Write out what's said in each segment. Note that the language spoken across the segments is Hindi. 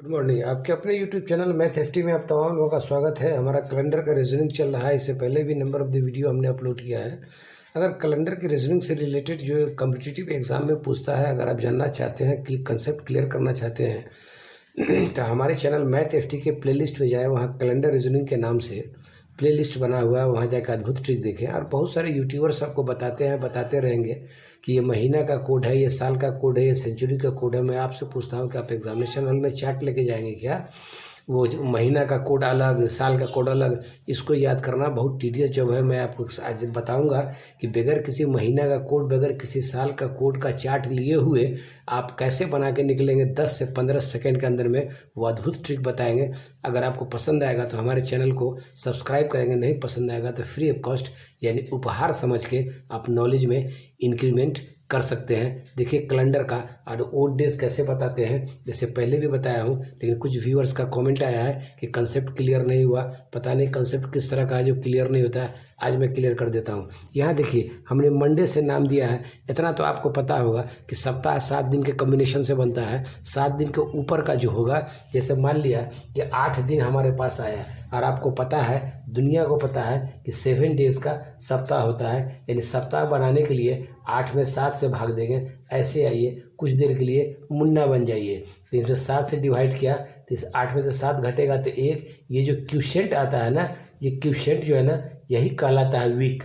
Good morning. आपके अपने यूट्यूब चैनल मैथ एफटी में आप तमाम लोगों का स्वागत है। हमारा कैलेंडर का रीजनिंग चल रहा है। इससे पहले भी नंबर ऑफ द वीडियो हमने अपलोड किया है। अगर कैलेंडर की रीजनिंग से रिलेटेड जो कॉम्पिटिटिव एग्जाम में पूछता है, अगर आप जानना चाहते हैं कि कंसेप्ट क्लियर करना चाहते हैं तो हमारे चैनल मैथ एफटी के प्लेलिस्ट में जाए। वहाँ कैलेंडर रीजनिंग के नाम से प्लेलिस्ट बना हुआ है, वहाँ जाकर अद्भुत ट्रिक देखें। और बहुत सारे यूट्यूबर्स आपको बताते रहेंगे कि ये महीना का कोड है, ये साल का कोड है, ये सेंचुरी का कोड है। मैं आपसे पूछता हूँ कि आप एग्जामिनेशन हॉल में चार्ट लेके जाएंगे क्या? वो महीना का कोड अलग, साल का कोड अलग, इसको याद करना बहुत टीडियस जॉब है। मैं आपको आज बताऊंगा कि बगैर किसी महीना का कोड, बगैर किसी साल का कोड का चार्ट लिए हुए आप कैसे बना के निकलेंगे 10 से 15 सेकंड के अंदर में। वो अद्भुत ट्रिक बताएंगे। अगर आपको पसंद आएगा तो हमारे चैनल को सब्सक्राइब करेंगे, नहीं पसंद आएगा तो फ्री ऑफ कॉस्ट यानी उपहार समझ के आप नॉलेज में इंक्रीमेंट कर सकते हैं। देखिए कैलेंडर का और ओड डेज कैसे बताते हैं, जैसे पहले भी बताया हूँ, लेकिन कुछ व्यूअर्स का कमेंट आया है कि कंसेप्ट क्लियर नहीं हुआ। पता नहीं कंसेप्ट किस तरह का है जो क्लियर नहीं होता है। आज मैं क्लियर कर देता हूँ। यहाँ देखिए हमने मंडे से नाम दिया है। इतना तो आपको पता होगा कि सप्ताह 7 दिन के कॉम्बिनेशन से बनता है। 7 दिन के ऊपर का जो होगा, जैसे मान लिया कि 8 दिन हमारे पास आया और आपको पता है, दुनिया को पता है कि 7 डेज का सप्ताह होता है। यानी सप्ताह बनाने के लिए 8 में 7 से भाग देंगे। ऐसे आइए कुछ देर के लिए मुन्ना बन जाइए। तो इसमें 7 से डिवाइड किया तो इस 8 में से 7 घटेगा तो 1। ये जो क्यूशेंट आता है ना, ये क्यूशेंट जो है ना, यही कहलाता है वीक।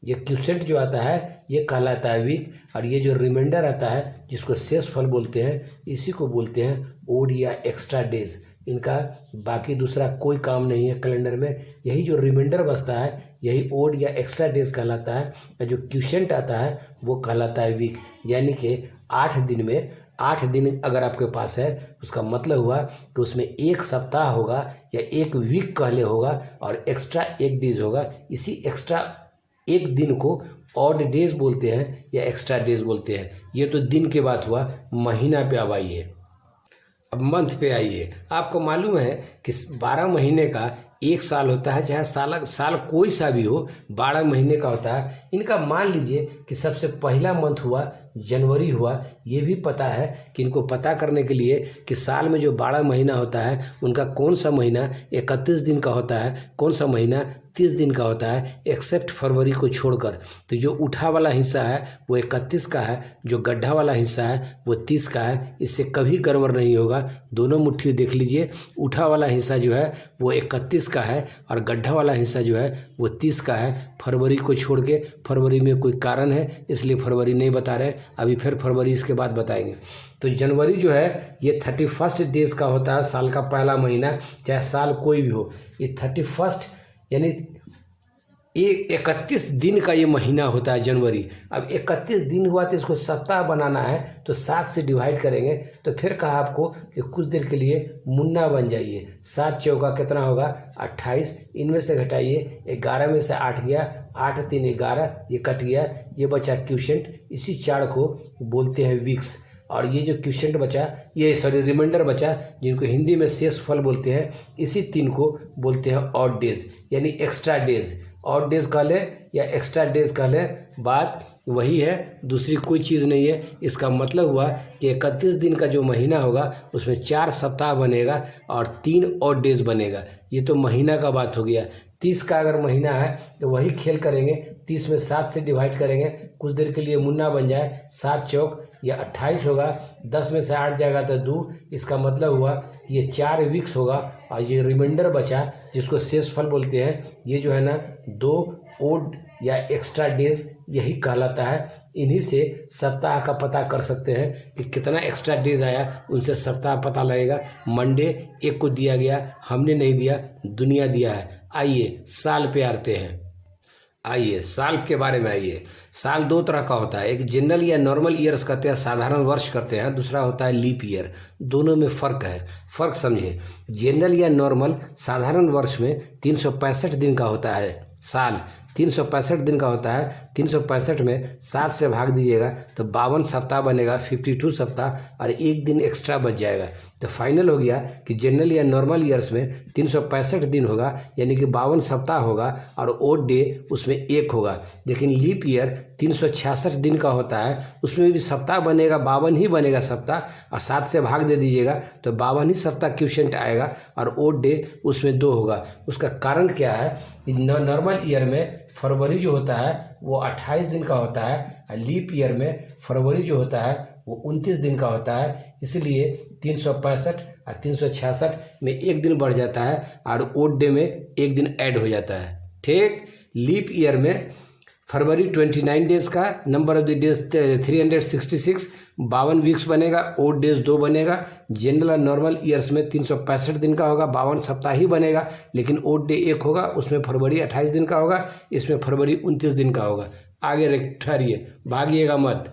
ये क्यूशेंट जो आता है ये कहलाता है वीक। और ये जो रिमाइंडर आता है जिसको शेषफल बोलते हैं, इसी को बोलते हैं ओड या एक्स्ट्रा डेज। इनका बाकी दूसरा कोई काम नहीं है कैलेंडर में। यही जो रिमाइंडर बचता है यही ओड या एक्स्ट्रा डेज कहलाता है। और जो क्यूशेंट आता है वो कहलाता है वीक। यानी कि 8 दिन में 8 दिन अगर आपके पास है, उसका मतलब हुआ कि उसमें एक सप्ताह होगा या एक वीक कहले होगा और एक्स्ट्रा एक डेज होगा। इसी एक्स्ट्रा एक दिन को ऑड डेज बोलते हैं या एक्स्ट्रा डेज बोलते हैं। ये तो दिन के बात हुआ। महीना पे अब आइए, अब मंथ पे आइए। आपको मालूम है कि 12 महीने का एक साल होता है, चाहे साल कोई सा भी हो, 12 महीने का होता है। इनका मान लीजिए कि सबसे पहला मंथ हुआ जनवरी हुआ। ये भी पता है कि इनको पता करने के लिए कि साल में जो 12 महीना होता है उनका कौन सा महीना 31 दिन का होता है, कौन सा महीना 30 दिन का होता है, एक्सेप्ट फरवरी को छोड़कर। तो जो उठा वाला हिस्सा है वो 31 का है, जो गड्ढा वाला हिस्सा है वो 30 का है। इससे कभी गड़बड़ नहीं होगा। दोनों मुट्ठी देख लीजिए। उठा वाला हिस्सा जो है वो 31 का है और गड्ढा वाला हिस्सा जो है वो 30 का है। फरवरी को छोड़ के, फरवरी में कोई कारण है इसलिए फरवरी नहीं बता रहे, अभी फिर फरवरी इसके बाद बताएंगे। तो जनवरी जो है ये 31 डेज का होता है, साल का पहला महीना, चाहे साल कोई भी हो। ये 31 यानी 31 दिन का ये महीना होता है जनवरी। अब 31 दिन हुआ तो इसको सप्ताह बनाना है, तो 7 से डिवाइड करेंगे। तो फिर कहा आपको कि कुछ देर के लिए मुन्ना बन जाइए। 7 चौका कितना होगा 28। इनमें से घटाइए, 11 में से 8 गया, 8 3 11, ये कट गया, ये बचा क्यूशेंट। इसी चार्ट को बोलते हैं वीक्स। और ये जो क्यूशेंट बचा, ये रिमाइंडर बचा, जिनको हिंदी में शेषफल बोलते हैं, इसी 3 को बोलते हैं ऑड डेज यानी एक्स्ट्रा डेज। ऑड डेज कह ले या एक्स्ट्रा डेज कह ले, बात वही है, दूसरी कोई चीज़ नहीं है। इसका मतलब हुआ कि 31 दिन का जो महीना होगा उसमें 4 सप्ताह बनेगा और 3 ऑड डेज बनेगा। ये तो महीना का बात हो गया। 30 का अगर महीना है तो वही खेल करेंगे। 30 में 7 से डिवाइड करेंगे, कुछ देर के लिए मुन्ना बन जाए। 7 चौक या 28 होगा, 10 में से 8 जाएगा तो 2। इसका मतलब हुआ ये 4 वीक्स होगा। और ये रिमाइंडर बचा जिसको शेषफल बोलते हैं, ये जो है ना 2 ओड या एक्स्ट्रा डेज यही कहलाता है। इन्हीं से सप्ताह का पता कर सकते हैं कि कितना एक्स्ट्रा डेज आया, उनसे सप्ताह पता लगेगा। मंडे 1 को दिया गया, हमने नहीं दिया, दुनिया दिया है। आइए साल पे आते हैं। आइए साल के बारे में आइए। साल 2 तरह का होता है, एक जनरल या नॉर्मल ईयर्स कहते हैं, साधारण वर्ष करते हैं, दूसरा होता है लीप ईयर। दोनों में फ़र्क है, फ़र्क समझिए। जनरल या नॉर्मल साधारण वर्ष में 365 दिन का होता है साल, 365 दिन का होता है। 365 में 7 से भाग दीजिएगा तो 52 सप्ताह बनेगा, 52 सप्ताह, और एक दिन एक्स्ट्रा बच जाएगा। तो फाइनल हो गया कि जनरल या नॉर्मल ईयर्स में 365 दिन होगा, यानी कि 52 सप्ताह होगा, और ओड डे उसमें एक होगा। लेकिन लीप ईयर 366 दिन का होता है, उसमें भी सप्ताह बनेगा, 52 ही बनेगा सप्ताह, और 7 से भाग दे दीजिएगा तो 52 ही सप्ताह क्वोशिएंट आएगा, और ओड डे उसमें 2 होगा। उसका कारण क्या है कि नॉर्मल ईयर में फरवरी जो होता है वो 28 दिन का होता है, और लीप ईयर में फरवरी जो होता है वो 29 दिन का होता है। इसलिए 365 और 366 में एक दिन बढ़ जाता है, और ओड डे में एक दिन ऐड हो जाता है। ठीक, लीप ईयर में फरवरी 29 डेज का, number of the days 366, 52 weeks बनेगा, ओड डेज 2 बनेगा। जनरल और नॉर्मल ईयर्स में 365 दिन का होगा, 52 सप्ताह ही बनेगा, लेकिन ओड डे एक होगा, उसमें फरवरी 28 दिन का होगा, इसमें फरवरी 29 दिन का होगा। आगे ठहरिए, भागिएगा मत।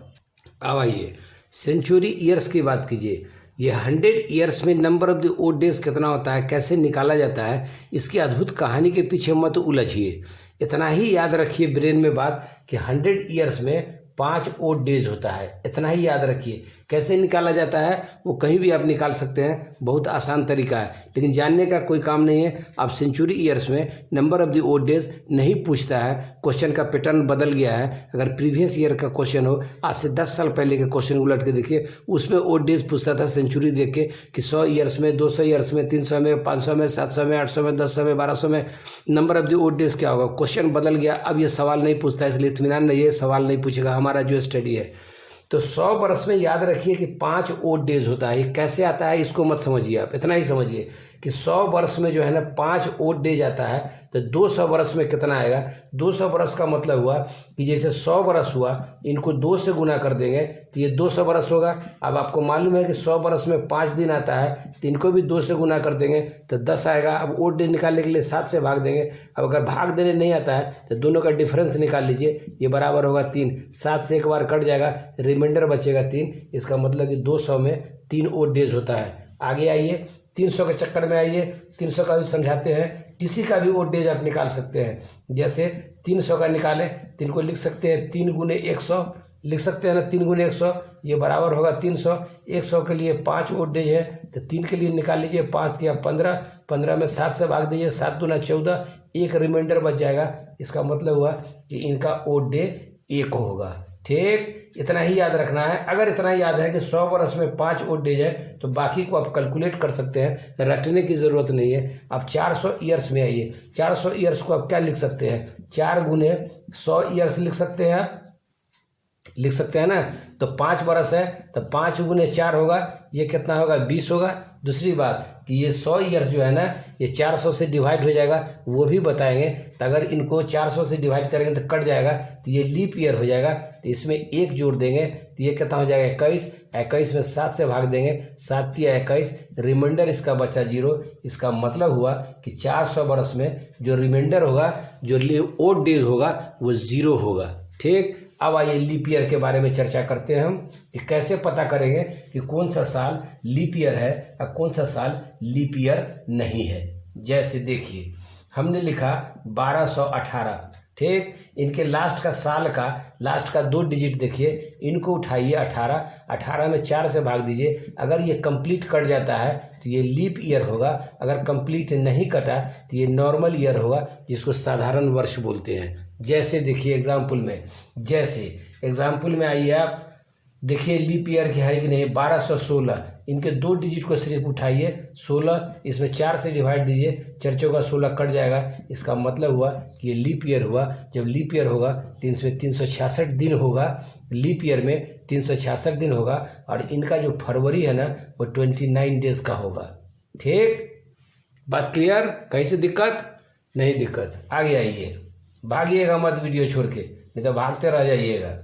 अब आइए सेंचुरी ईयर्स की बात कीजिए। ये 100 ईयर्स में number of the odd days कितना होता है, कैसे निकाला जाता है, इसकी अद्भुत कहानी के पीछे मत उलझिए। इतना ही याद रखिए ब्रेन में बात कि 100 ईयर्स में 5 ओड डेज होता है। इतना ही याद रखिए। कैसे निकाला जाता है वो कहीं भी आप निकाल सकते हैं, बहुत आसान तरीका है, लेकिन जानने का कोई काम नहीं है। अब सेंचुरी ईयर्स में number of the odd days नहीं पूछता है, क्वेश्चन का पैटर्न बदल गया है। अगर प्रीवियस ईयर का क्वेश्चन हो, आज से 10 साल पहले के क्वेश्चन उलट के देखिए, उसमें ओड डेज पूछता था सेंचुरी देख के कि 100 ईयर्स में, 200 ईयर्स में, 300 में, 500 में, 700 में, 800 में, 1000 में, 1200 में number of the odd days क्या होगा। क्वेश्चन बदल गया, अब ये सवाल नहीं पूछता है, इसलिए इत्मीनान रहिए, सवाल नहीं पूछेगा हमारा जो स्टडी है। तो 100 वर्ष में याद रखिए कि 5 ओड डेज होता है। ये कैसे आता है इसको मत समझिए, आप इतना ही समझिए कि 100 वर्ष में जो है ना 5 ओड डेज आता है। तो 200 वर्ष में कितना आएगा। 200 वर्ष का मतलब हुआ कि जैसे 100 वर्ष हुआ, इनको 2 से गुना कर देंगे तो ये 200 वर्ष होगा। अब आपको मालूम है कि 100 वर्ष में 5 दिन आता है, तो इनको भी 2 से गुना कर देंगे तो 10 आएगा। अब ओड डे निकालने के लिए 7 से भाग देंगे। अब अगर भाग देने नहीं आता है तो दोनों का डिफरेंस निकाल लीजिए, ये बराबर होगा 3। 7 से एक बार कट जाएगा, रिमाइंडर बचेगा 3। इसका मतलब कि 200 में 3 ओड डेज होता है। आगे आइए, 300 के चक्कर में आइए, 300 का भी समझाते हैं। किसी का भी ओड डेज आप निकाल सकते हैं। जैसे 300 का निकालें तो इनको लिख सकते हैं 3 गुने 100, लिख सकते हैं ना 3 गुने 100, ये बराबर होगा 300। 100 के लिए 5 ओड डेज है, तो 3 के लिए निकाल लीजिए, 5 या 15, 15 में 7 से भाग दीजिए, 7 दूना 14, एक रिमाइंडर बच जाएगा। इसका मतलब हुआ कि इनका ओड डे 1 होगा। ठीक, इतना ही याद रखना है। अगर इतना याद है कि 100 वर्ष में 5 ओड डेज है तो बाकी को आप कैलकुलेट कर सकते हैं, रटने की ज़रूरत नहीं है। आप 400 ईयर्स में आइए। 400 ईयर्स को आप क्या लिख सकते हैं, 4 गुने 100 ईयर्स लिख सकते हैं, आप लिख सकते हैं ना। तो 5 वर्ष है तो 5 गुने 4 होगा, ये कितना होगा, 20 होगा। दूसरी बात कि ये 100 ईयर्स जो है ना ये 400 से डिवाइड हो जाएगा, वो भी बताएंगे। तो अगर इनको 400 से डिवाइड करेंगे तो कट जाएगा, तो ये लीप ईयर हो जाएगा। तो इसमें 1 जोड़ देंगे तो ये कितना हो जाएगा, 21। 21 में 7 से भाग देंगे, 7 या 21, रिमाइंडर इसका बचा 0। इसका मतलब हुआ कि 400 वर्ष में जो रिमाइंडर होगा, जो ओड डेज होगा, वो 0 होगा। ठीक, अब आइए लीप ईयर के बारे में चर्चा करते हैं हम कि कैसे पता करेंगे कि कौन सा साल लीप ईयर है और कौन सा साल लीप ईयर नहीं है। जैसे देखिए, हमने लिखा 1218। ठीक, इनके लास्ट का साल का लास्ट का 2 डिजिट देखिए, इनको उठाइए 18, 18 में 4 से भाग दीजिए। अगर ये कंप्लीट कट जाता है तो ये लीप ईयर होगा, अगर कंप्लीट नहीं कटा तो ये नॉर्मल ईयर होगा, जिसको साधारण वर्ष बोलते हैं। जैसे देखिए एग्जाम्पल में, जैसे एग्जाम्पल में आइए आप, देखिए लीप ईयर की है कि नहीं, 1216। इनके 2 डिजिट को सिर्फ उठाइए, 16, इसमें 4 से डिवाइड दीजिए, 4 चौका 16 कट जाएगा। इसका मतलब हुआ कि ये लीप ईयर हुआ। जब लीप ईयर होगा तो इसमें 366 दिन होगा, लीप ईयर में 366 दिन होगा, और इनका जो फरवरी है ना वो 29 डेज का होगा। ठीक, बात क्लियर, कहीं से दिक्कत नहीं, दिक्कत। आगे आइए, भागिएगा मत वीडियो छोड़ के, नहीं तो भागते रह जाइएगा।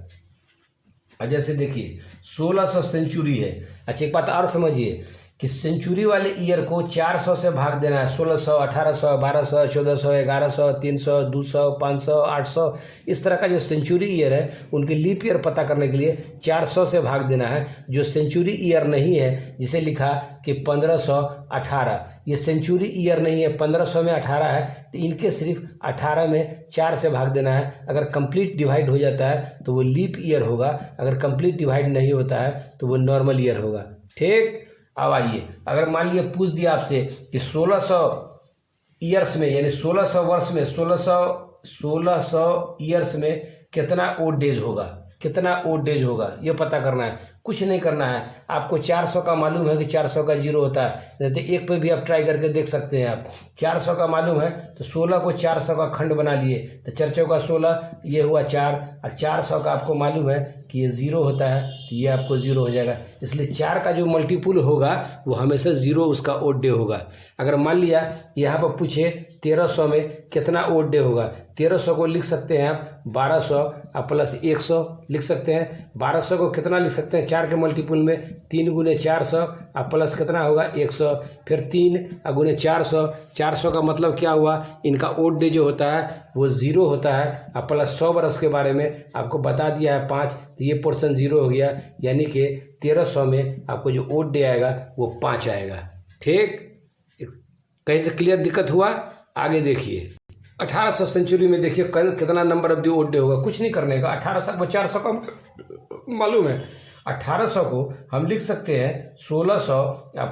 और जैसे देखिए 1600 सेंचुरी है। अच्छा, एक बात और समझिए, कि सेंचुरी वाले ईयर को 400 से भाग देना है। 1600, 1800, 1200, 1400, 1100, 300, 200, 500, 800, इस तरह का जो सेंचुरी ईयर है उनके लीप ईयर पता करने के लिए 400 से भाग देना है। जो सेंचुरी ईयर नहीं है, जिसे लिखा कि 1518, ये सेंचुरी ईयर नहीं है, 1500 में 18 है, तो इनके सिर्फ 18 में 4 से भाग देना है। अगर कंप्लीट डिवाइड हो जाता है तो वो लीप ईयर होगा, अगर कंप्लीट डिवाइड नहीं होता है तो वो नॉर्मल ईयर होगा। ठीक, अब आइए, अगर मान लिया पूछ दिया आपसे कि 1600 ईयर्स में, यानी 1600 वर्ष में, 1600 ईयर्स में कितना ओड डेज होगा, कितना ओड डेज होगा, ये पता करना है। कुछ नहीं करना है, आपको 400 का मालूम है कि 400 का जीरो होता है, नहीं तो एक पे भी आप ट्राई करके देख सकते हैं। आप 400 का मालूम है तो 16 को 400 का खंड बना लिए, तो 4 चौका 16, ये हुआ 4, और 400 का आपको मालूम है कि ये जीरो होता है, तो ये आपको जीरो हो जाएगा। इसलिए 4 का जो मल्टीपुल होगा वो हमेशा जीरो उसका ओड डे होगा। अगर मान लिया यहाँ पर पूछे 1300 में कितना ओड डे होगा, 1300 को लिख सकते हैं आप 1200 प्लस 100 लिख सकते हैं। 1200 को कितना लिख सकते हैं 4 के मल्टीपुल में, 3 गुने 400 प्लस कितना होगा 100, फिर 3 गुने 400, 400 का मतलब क्या हुआ, इनका ओड डे जो होता है वो जीरो होता है, प्लस 100 बरस के बारे में आपको बता दिया है 5, तो ये पोर्शन जीरो हो गया, यानी कि 1300 में आपको जो ओड डे आएगा वो 5 आएगा। ठीक, कहीं से क्लियर दिक्कत हुआ? आगे देखिए 1800 सेंचुरी में देखिए कितना number of the odd day होगा। कुछ नहीं करने का, 1800 को 400 का मालूम है, 1800 को हम लिख सकते हैं 1600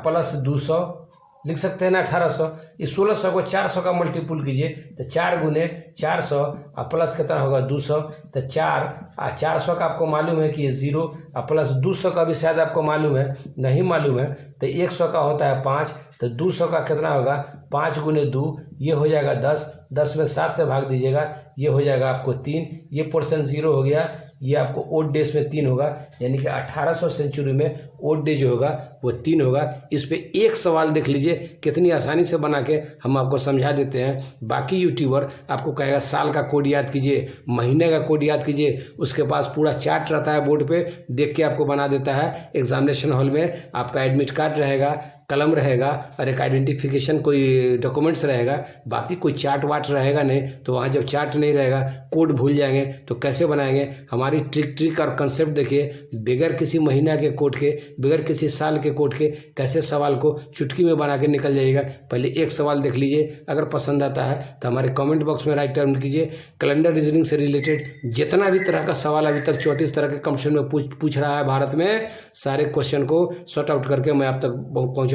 प्लस 200 लिख सकते हैं ना 1800। इस 1600 को 400 का मल्टीपुल कीजिए तो 4 गुने 400 प्लस कितना होगा 200, तो 400 का आपको मालूम है कि ये जीरो, प्लस 200 का भी शायद आपको मालूम है, नहीं मालूम है, तो 100 का होता है 5, तो 200 का कितना होगा 5 गुने 2, ये हो जाएगा 10, 10 में 7 से भाग दीजिएगा, ये हो जाएगा आपको 3, ये पोर्शन जीरो हो गया, ये आपको ओड डेज में 3 होगा, यानी कि 1800 सेंचुरी में ओड डे जो होगा वो 3 होगा। इस पे एक सवाल देख लीजिए, कितनी आसानी से बना के हम आपको समझा देते हैं। बाकी यूट्यूबर आपको कहेगा साल का कोड याद कीजिए, महीने का कोड याद कीजिए, उसके पास पूरा चार्ट रहता है बोर्ड पे, देख के आपको बना देता है। एग्जामिनेशन हॉल में आपका एडमिट कार्ड रहेगा, कलम रहेगा और एक आइडेंटिफिकेशन कोई डॉक्यूमेंट्स रहेगा, बाकी कोई चार्ट वाट रहेगा नहीं। तो वहाँ जब चार्ट नहीं रहेगा, कोड भूल जाएंगे तो कैसे बनाएंगे। हमारी ट्रिक और कंसेप्ट देखिए, बगैर किसी महीना के कोड के, बगैर किसी साल के कोड के कैसे सवाल को चुटकी में बना के निकल जाएगा। पहले एक सवाल देख लीजिए, अगर पसंद आता है तो हमारे कमेंट बॉक्स में राइट डाउन कीजिए। कैलेंडर रीजनिंग से रिलेटेड जितना भी तरह का सवाल अभी तक 34 तरह के कंपटीशन में पूछ रहा है भारत में, सारे क्वेश्चन को सॉर्ट आउट करके मैं आप तक पहुँचाऊँगा।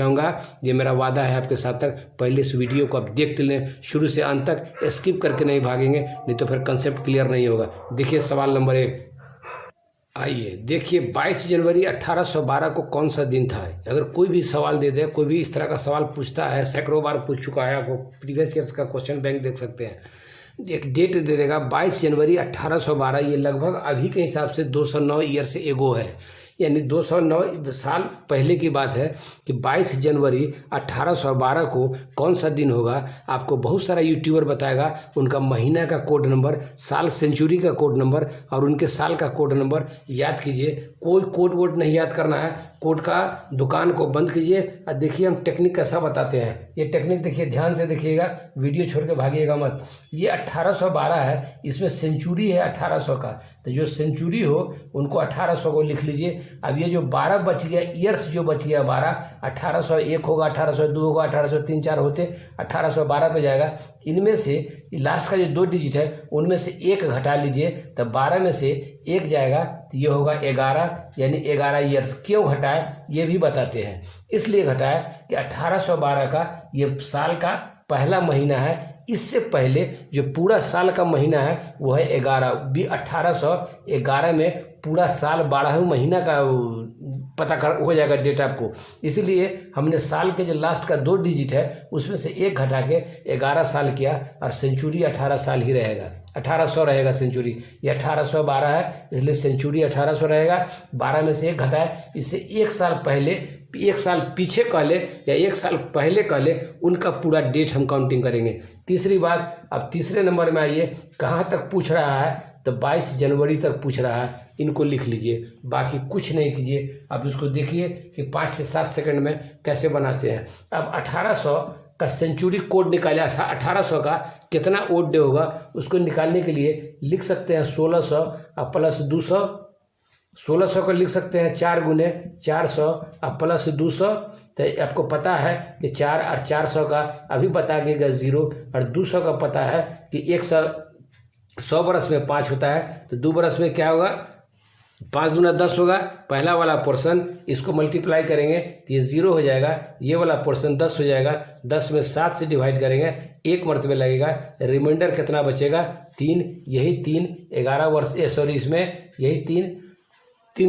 ये मेरा वादा है आपके साथ तक। पहले इस वीडियो को आप देखते लें शुरू से अंत तक, स्किप करके नहीं भागेंगे, नहीं तो फिर कंसेप्ट क्लियर नहीं होगा। देखिए सवाल नंबर 1, आइए देखिए 22 जनवरी 1812 को कौन सा दिन था। अगर कोई भी सवाल दे दे, कोई भी इस तरह का सवाल पूछता है, सैकड़ों बार पूछ चुका है, आपको प्रीवियस ईयर्स का क्वेश्चन बैंक देख सकते हैं, एक डेट दे देगा 22 जनवरी 1812, ये लगभग अभी के हिसाब से 209 ईयर से एगो है, यानी 209 साल पहले की बात है कि 22 जनवरी 1812 को कौन सा दिन होगा। आपको बहुत सारा यूट्यूबर बताएगा, उनका महीना का कोड नंबर, साल सेंचुरी का कोड नंबर और उनके साल का कोड नंबर याद कीजिए। कोई कोड वोड नहीं याद करना है, कोड का दुकान को बंद कीजिए और देखिए हम टेक्निक कैसा बताते हैं। ये टेक्निक देखिए, ध्यान से देखिएगा, वीडियो छोड़ के भागिएगा मत। ये 1812 है, इसमें सेंचुरी है 1800 का, तो जो सेंचुरी हो उनको 1800 को लिख लीजिए। अब ये जो 12 बच गया, ईयर्स जो बच गया 12, 1801 होगा, 1802 होगा, 1803 4 होते 1812 पे जाएगा। इनमें से लास्ट का जो 2 डिजिट है उनमें से 1 घटा लीजिए, तब 12 में से 1 जाएगा तो ये होगा 11, यानी 11 ईयर्स। क्यों घटाए ये भी बताते हैं। इसलिए घटाए कि 1812 का ये साल का पहला महीना है, इससे पहले जो पूरा साल का महीना है वो है 11। 1811 में पूरा साल 12वें महीना का पता कर हो जाएगा डेट आपको। इसीलिए हमने साल के जो लास्ट का 2 डिजिट है उसमें से 1 घटा के 11 साल किया, और सेंचुरी 18 साल ही रहेगा, 1800 रहेगा सेंचुरी। ये 1812 है इसलिए सेंचुरी 1800 रहेगा। 12 में से 1 घटाए, इससे 1 साल पहले, 1 साल पीछे कह ले या 1 साल पहले कह ले, उनका पूरा डेट हम काउंटिंग करेंगे। तीसरी बात, अब तीसरे नंबर में आइए, कहाँ तक पूछ रहा है तो 22 जनवरी तक पूछ रहा है, इनको लिख लीजिए, बाकी कुछ नहीं कीजिए। अब इसको देखिए कि 5 से 7 सेकंड में कैसे बनाते हैं। अब 1800 का सेंचुरी कोड निकाला, 1800 का कितना ओड डे होगा उसको निकालने के लिए लिख सकते हैं 1600 प्लस 200। 1600 को लिख सकते हैं 4 गुने 400 प्लस 200। तो आपको पता है कि 4 और 400 का अभी बता देगा 0, और 200 का पता है कि 100 बरस में 5 होता है, तो 2 बरस में क्या होगा, 5 दूना 10 होगा। पहला वाला पोर्शन इसको मल्टीप्लाई करेंगे तो ये 0 हो जाएगा, ये वाला पोर्शन 10 हो जाएगा। 10 में 7 से डिवाइड करेंगे, 1 मरतबे लगेगा, रिमाइंडर कितना बचेगा 3। यही 3 11 वर्ष इसमें यही 3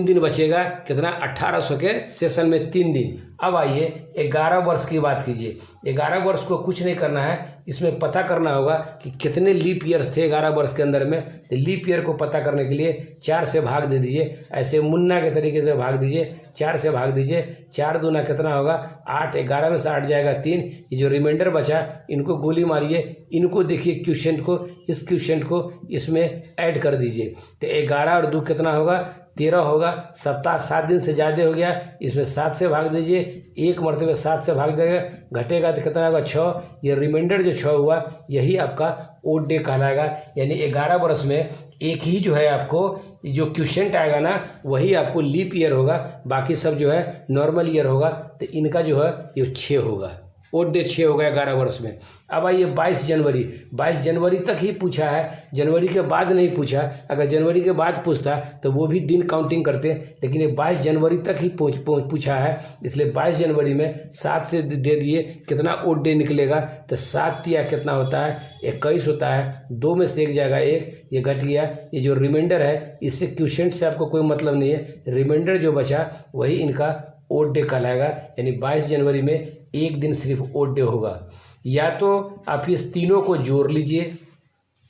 दिन बचेगा, कितना 1800 के सेशन में 3 दिन। अब आइए 11 वर्ष की बात कीजिए। 11 वर्ष को कुछ नहीं करना है, इसमें पता करना होगा कि कितने लीप ईयर्स थे 11 वर्ष के अंदर में। तो लीप ईयर को पता करने के लिए 4 से भाग दे दीजिए, ऐसे मुन्ना के तरीके से भाग दीजिए, 4 से भाग दीजिए। 4 दूना कितना होगा 8, 11 में से 8 जाएगा 3। ये जो रिमाइंडर बचा इनको गोली मारिए, इनको देखिए क्वेश्चन को, इस क्वेश्चन को इसमें ऐड कर दीजिए। तो 11 और 2 कितना होगा 13 होगा। सप्ताह 7 दिन से ज़्यादा हो गया, इसमें 7 से भाग दीजिए, 1 मरतबे 7 से भाग देगा, घटेगा तो कितना होगा 6। ये रिमाइंडर जो 6 हुआ यही आपका ओड डे कहलाएगा। यानी 11 वर्ष में एक ही जो है आपको जो क्वेश्चन आएगा ना वही आपको लीप ईयर होगा, बाकी सब जो है नॉर्मल ईयर होगा। तो इनका जो है ये 6 होगा, ओड डे 6 होगा 11 वर्ष में। अब आइए 22 जनवरी। 22 जनवरी तक ही पूछा है, जनवरी के बाद नहीं पूछा। अगर जनवरी के बाद पूछता तो वो भी दिन काउंटिंग करते, लेकिन ये 22 जनवरी तक ही पूछा है, इसलिए 22 जनवरी में 7 से दे दिए, कितना ओड डे निकलेगा। तो 7 या कितना होता है 21 होता है, 2 में से 1 जाएगा 1, ये घट गया। ये जो रिमाइंडर है इससे क्वेश्चन से आपको कोई मतलब नहीं है, रिमाइंडर जो बचा वही इनका ओड डे कहलाएगा। यानी 22 जनवरी में एक दिन सिर्फ ओड डे होगा। या तो आप इस तीनों को जोड़ लीजिए,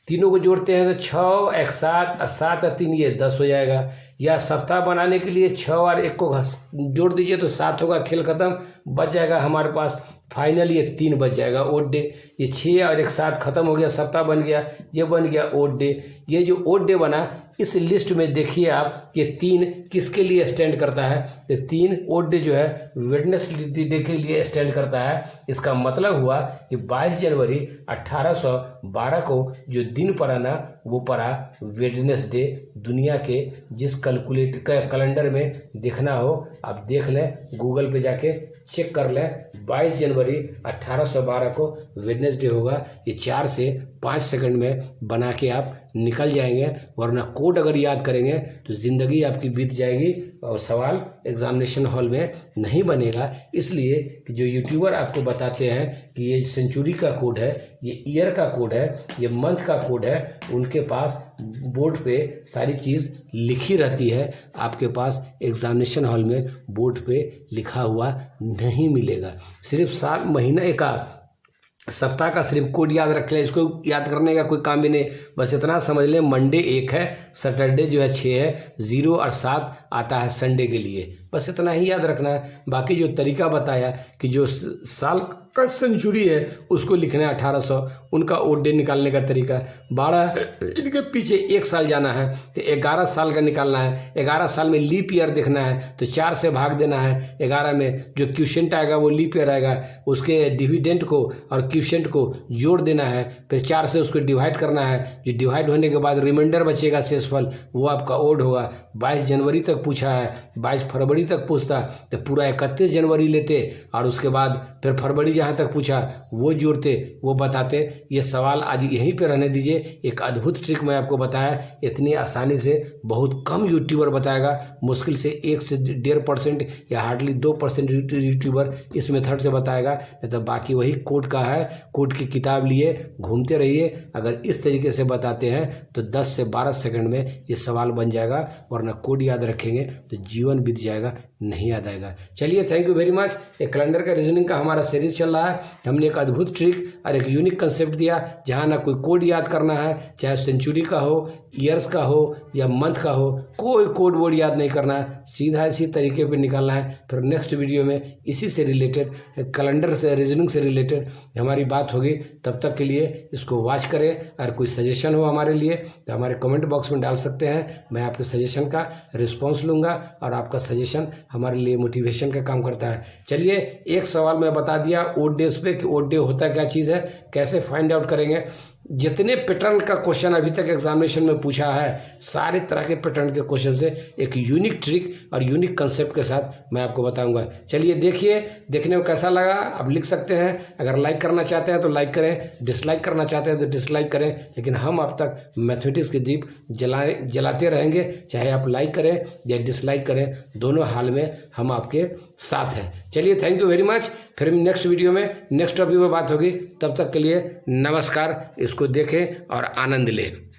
तीनों को जोड़ते हैं तो 6 1 7 7 और 3 ये 10 हो जाएगा। या सप्ताह बनाने के लिए 6 और 1 को जोड़ दीजिए तो 7 होगा, खेल खत्म, बच जाएगा हमारे पास फाइनल ये 3 बच जाएगा ओड डे। ये 6 और 1 7 खत्म हो गया, सप्ताह बन गया, ये बन गया ओड डे। ये जो ओड डे बना इस लिस्ट में देखिए आप, ये 3 किसके लिए स्टैंड करता है। तो 3 ओड डे जो है वेडनेसडे के लिए स्टैंड करता है। इसका मतलब हुआ कि 22 जनवरी 1812 को जो दिन पड़ा ना वो पड़ा वेडनेसडे। दुनिया के जिस कैलेंडर में देखना हो आप देख लें, गूगल पे जाके चेक कर लें, 22 जनवरी 1812 को वेडनेसडे होगा। ये 4 से 5 सेकंड में बना के आप निकल जाएंगे, वरना कोड अगर याद करेंगे तो ज़िंदगी आपकी बीत जाएगी और सवाल एग्जामिनेशन हॉल में नहीं बनेगा। इसलिए कि जो यूट्यूबर आपको बताते हैं कि ये सेंचुरी का कोड है, ये ईयर का कोड है, ये मंथ का कोड है, उनके पास बोर्ड पे सारी चीज़ लिखी रहती है, आपके पास एग्जामिनेशन हॉल में बोर्ड पे लिखा हुआ नहीं मिलेगा। सिर्फ साल महीना का सप्ताह का सिर्फ कोड याद रख लें, इसको याद करने का कोई काम भी नहीं। बस इतना समझ लें मंडे 1 है, सैटरडे जो है 6 है, 0 और 7 आता है संडे के लिए, बस इतना ही याद रखना है। बाकी जो तरीका बताया कि जो साल का सेंचुरी है उसको लिखना है 1800, उनका ओड डे निकालने का तरीका 12, इनके पीछे 1 साल जाना है तो 11 साल का निकालना है। 11 साल में लीप ईयर देखना है तो 4 से भाग देना है। 11 में जो क्वेश्चन आएगा वो लीप ईयर आएगा, उसके डिविडेंड को और क्वेश्चन को जोड़ देना है, फिर 4 से उसको डिवाइड करना है। जो डिवाइड होने के बाद रिमाइंडर बचेगा शेषफल, वो आपका ओड होगा। 22 जनवरी तक पूछा है, 22 फरवरी तक पूछता तो पूरा 31 जनवरी लेते और उसके बाद फिर फरवरी जहाँ तक पूछा वो जोड़ते, वो बताते। ये सवाल आज यहीं पे रहने दीजिए। एक अद्भुत ट्रिक मैं आपको बताया, इतनी आसानी से बहुत कम यूट्यूबर बताएगा, मुश्किल से 1 से 1.5% या हार्डली 2% यूट्यूबर इस मेथड से बताएगा। नहीं तो बाकी वही कोड का है, कोड की किताब लिए घूमते रहिए। अगर इस तरीके से बताते हैं तो 10 से 12 सेकंड में ये सवाल बन जाएगा, वरना कोड याद रखेंगे तो जीवन बीत जाएगा, नहीं याद आएगा। चलिए, थैंक यू वेरी मच। एक कैलेंडर का रीजनिंग का हमारा सीरीज चल चल रहा है। हमने एक अद्भुत ट्रिक और एक यूनिक कंसेप्ट दिया, जहाँ ना कोई कोड याद करना है, चाहे सेंचुरी का हो, ईयर्स का हो या मंथ का हो, कोई कोड वर्ड याद नहीं करना है, सीधा इसी तरीके पे निकालना है। फिर नेक्स्ट वीडियो में इसी से रिलेटेड, कैलेंडर से, रीजनिंग से रिलेटेड हमारी बात होगी। तब तक के लिए इसको वॉच करें। अगर कोई सजेशन हो हमारे लिए तो हमारे कमेंट बॉक्स में डाल सकते हैं। मैं आपके सजेशन का रिस्पॉन्स लूँगा और आपका सजेशन हमारे लिए मोटिवेशन का काम करता है। चलिए, एक सवाल मैं बता दिया ओड डेज पे कि ओड डे होता क्या चीज़ है, कैसे फाइंड आउट करेंगे। जितने पैटर्न का क्वेश्चन अभी तक एग्जामिनेशन में पूछा है, सारे तरह के पैटर्न के क्वेश्चन से एक यूनिक ट्रिक और यूनिक कंसेप्ट के साथ मैं आपको बताऊंगा। चलिए देखिए, देखने में कैसा लगा आप लिख सकते हैं। अगर लाइक करना चाहते हैं तो लाइक करें, डिसलाइक करना चाहते हैं तो डिसलाइक करें, लेकिन हम अब तक मैथमेटिक्स के दीप जलाते रहेंगे। चाहे आप लाइक करें या डिसलाइक करें, दोनों हाल में हम आपके साथ हैं। चलिए, थैंक यू वेरी मच। फिर नेक्स्ट वीडियो में नेक्स्ट टॉपिक में बात होगी। तब तक के लिए नमस्कार। इसको देखें और आनंद लें।